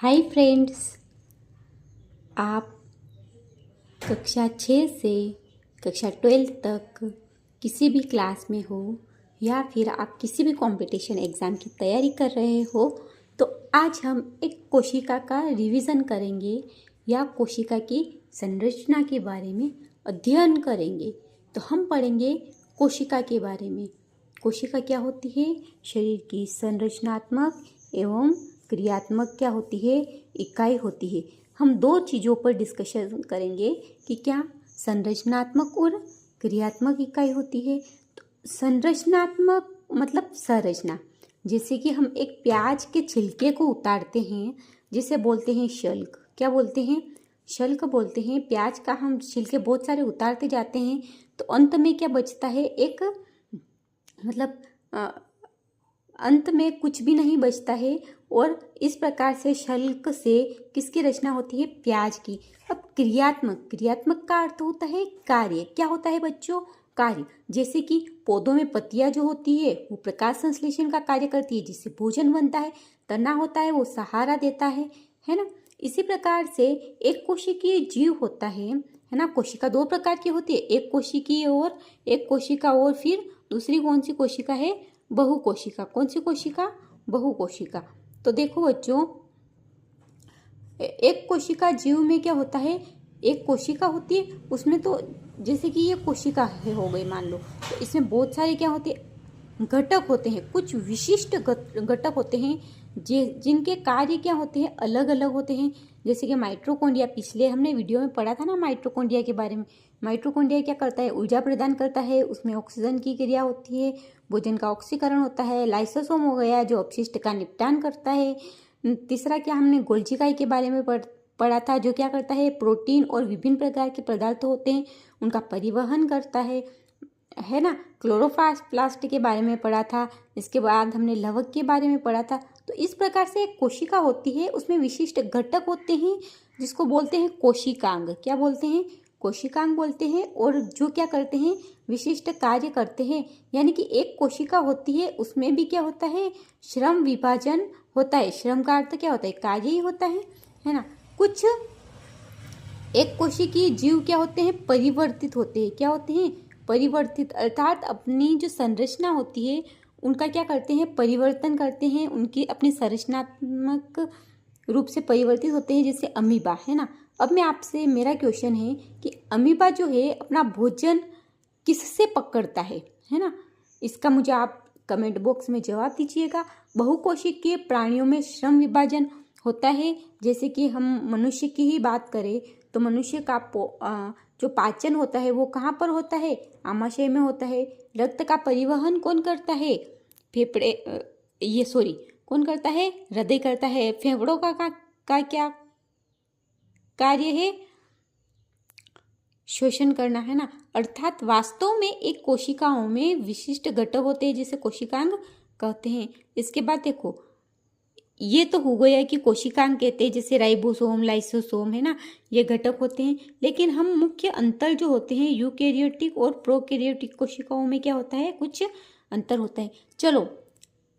Hi friends, आप कक्षा 6 से कक्षा 12 तक किसी भी क्लास में हो या फिर आप किसी भी कंपटीशन एग्ज़ाम की तैयारी कर रहे हो तो आज हम एक कोशिका का रिवीजन करेंगे या कोशिका की संरचना के बारे में अध्ययन करेंगे। तो हम पढ़ेंगे कोशिका के बारे में। कोशिका क्या होती है? शरीर की संरचनात्मक एवं क्रियात्मक क्या होती है? इकाई होती है। हम दो चीज़ों पर डिस्कशन करेंगे कि क्या संरचनात्मक और क्रियात्मक इकाई होती है। तो संरचनात्मक मतलब संरचना, जैसे कि हम एक प्याज के छिलके को उतारते हैं जिसे बोलते हैं शल्क। क्या बोलते हैं? शल्क बोलते हैं। प्याज का हम छिलके बहुत सारे उतारते जाते हैं तो अंत में क्या बचता है? एक मतलब अंत में कुछ भी नहीं बचता है। और इस प्रकार से शल्क से किसकी रचना होती है? प्याज की। अब क्रियात्मक का अर्थ होता है कार्य। क्या होता है बच्चों? कार्य। जैसे कि पौधों में पत्तियां जो होती है वो प्रकाश संश्लेषण का कार्य करती है जिससे भोजन बनता है। तना होता है वो सहारा देता है ना। इसी प्रकार से एक कोशिकीय जीव होता है ना। कोशिका दो प्रकार की होती है, एक कोशिकीय और एक कोशिका, और फिर दूसरी कौन सी कोशिका है? बहुकोशिका। कौन सी कोशिका? बहुकोशिका। तो देखो बच्चों, एक कोशिका जीव में क्या होता है? एक कोशिका होती है, उसमें तो जैसे कि ये कोशिका है हो गई मान लो, तो इसमें बहुत सारे क्या होते हैं? घटक होते हैं। कुछ विशिष्ट घटक होते हैं जिनके कार्य क्या होते हैं? अलग अलग होते हैं। जैसे कि माइटोकॉन्ड्रिया, पिछले हमने वीडियो में पढ़ा था ना माइटोकॉन्ड्रिया के बारे में। माइटोकॉन्ड्रिया क्या करता है? ऊर्जा प्रदान करता है, उसमें ऑक्सीजन की क्रिया होती है, भोजन का ऑक्सीकरण होता है। लाइसोसोम हो गया जो अपशिष्ट का निपटान करता है। तीसरा क्या हमने गोल्गी के बारे में पढ़ा था, जो क्या करता है? प्रोटीन और विभिन्न प्रकार के पदार्थ होते हैं उनका परिवहन करता है ना। क्लोरोप्लास्ट के बारे में पढ़ा था। इसके बाद हमने लवक के बारे में पढ़ा था। तो इस प्रकार से एक कोशिका होती है, उसमें विशिष्ट घटक होते हैं जिसको बोलते हैं कोशिकांग। क्या बोलते हैं? कोशिकांग बोलते हैं। और जो क्या करते हैं? विशिष्ट कार्य करते हैं। यानी कि एक कोशिका होती है, उसमें भी क्या होता है? श्रम विभाजन होता है। श्रम का अर्थ क्या होता है? कार्य ही होता है ना। कुछ एक कोशिकीय जीव क्या होते हैं? परिवर्तित होते हैं। क्या होते हैं? परिवर्तित, अर्थात अपनी जो संरचना होती है उनका क्या करते हैं? परिवर्तन करते हैं। उनकी अपनी संरचनात्मक रूप से परिवर्तित होते हैं, जैसे अमीबा, है ना। अब मैं आपसे, मेरा क्वेश्चन है कि अमीबा जो है अपना भोजन किससे पकड़ता है ना। इसका मुझे आप कमेंट बॉक्स में जवाब दीजिएगा। बहुकोशिकीय प्राणियों में श्रम विभाजन होता है। जैसे कि हम मनुष्य की ही बात करें तो मनुष्य का जो पाचन होता है वो कहाँ पर होता है? आमाशय में होता है। रक्त का परिवहन कौन करता है? फेफड़े कौन करता है? हृदय करता है। फेफड़ों का क्या कार्य है? शोषण करना, है ना। अर्थात वास्तव में एक कोशिकाओं में विशिष्ट घटक होते हैं जिसे कोशिकांग कहते हैं। इसके बाद देखो, ये तो हो गया कि कोशिकांग कहते हैं, जैसे राइबोसोम, लाइसोसोम, है ना, ये घटक होते हैं। लेकिन हम मुख्य अंतर जो होते हैं यूकेरियोटिक और प्रोकैरियोटिक कोशिकाओं में क्या होता है? कुछ अंतर होता है। चलो,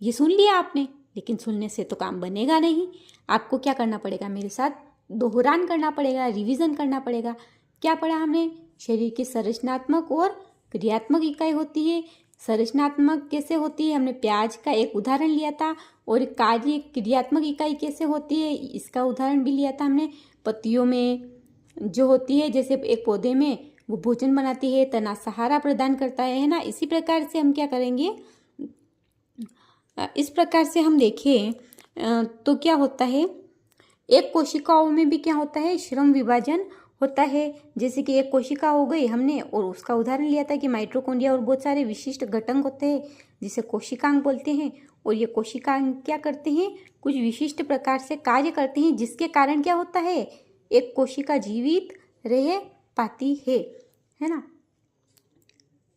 ये सुन लिया आपने, लेकिन सुनने से तो काम बनेगा नहीं। आपको क्या करना पड़ेगा? मेरे साथ दोहरान करना पड़ेगा, रिवीजन करना पड़ेगा। क्या पढ़ा हमने? शरीर की संरचनात्मक और क्रियात्मक इकाई होती है। संरचनात्मक कैसे होती है? हमने प्याज का एक उदाहरण लिया था। और कार्य क्रियात्मक इकाई कैसे होती है? इसका उदाहरण भी लिया था हमने। पत्तियों में जो होती है, जैसे एक पौधे में वो भोजन बनाती है, तना सहारा प्रदान करता है ना। इसी प्रकार से हम क्या करेंगे? इस प्रकार से हम देखें तो क्या होता है? एक कोशिकाओं में भी क्या होता है? श्रम विभाजन होता है। जैसे कि एक कोशिका हो गई हमने, और उसका उदाहरण लिया था कि माइटोकॉन्ड्रिया, और बहुत सारे विशिष्ट घटक होते हैं जिसे कोशिकांग बोलते हैं। और ये कोशिकांग क्या करते हैं? कुछ विशिष्ट प्रकार से कार्य करते हैं जिसके कारण क्या होता है? एक कोशिका जीवित रह पाती है ना।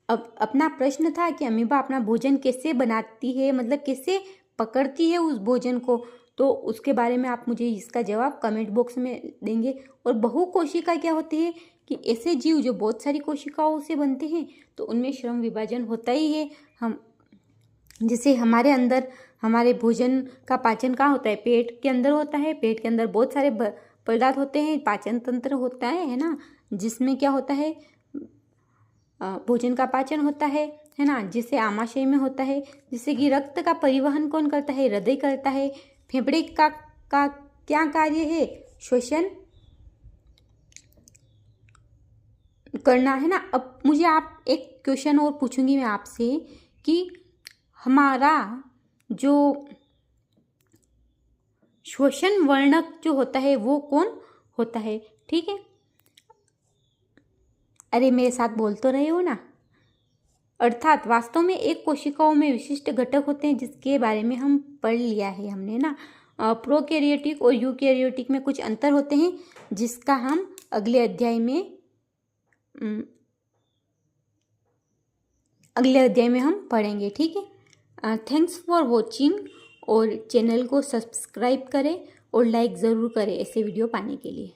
अब अपना प्रश्न था कि अमीबा अपना भोजन कैसे बनाती है, मतलब कैसे पकड़ती है उस भोजन को। तो उसके बारे में आप मुझे इसका जवाब कमेंट बॉक्स में देंगे। और बहुकोशिका क्या होती है? कि ऐसे जीव जो बहुत सारी कोशिकाओं से बनते हैं, तो उनमें श्रम विभाजन होता ही है। हम जिसे हमारे अंदर हमारे भोजन का पाचन कहाँ होता है, पेट के अंदर होता है। पेट के अंदर बहुत सारे पदार्थ होते हैं, पाचन तंत्र होता है ना, जिसमें क्या होता है, भोजन का पाचन होता है ना, जिसे आमाशय में होता है, जिससे कि रक्त का परिवहन कौन करता है, हृदय करता है। फेफड़े का क्या कार्य है, श्वसन करना है ना। अब मुझे आप एक क्वेश्चन और पूछूंगी मैं आपसे कि हमारा जो श्वसन वर्णक जो होता है वो कौन होता है, ठीक है। अरे मेरे साथ बोल तो रहे हो ना। अर्थात वास्तव में एक कोशिकाओं में विशिष्ट घटक होते हैं जिसके बारे में हम पढ़ लिया है हमने ना। प्रोकैरियोटिक और यूकैरियोटिक में कुछ अंतर होते हैं जिसका हम अगले अध्याय में हम पढ़ेंगे, ठीक है। थैंक्स फॉर वॉचिंग, और चैनल को सब्सक्राइब करें और लाइक ज़रूर करें ऐसे वीडियो पाने के लिए।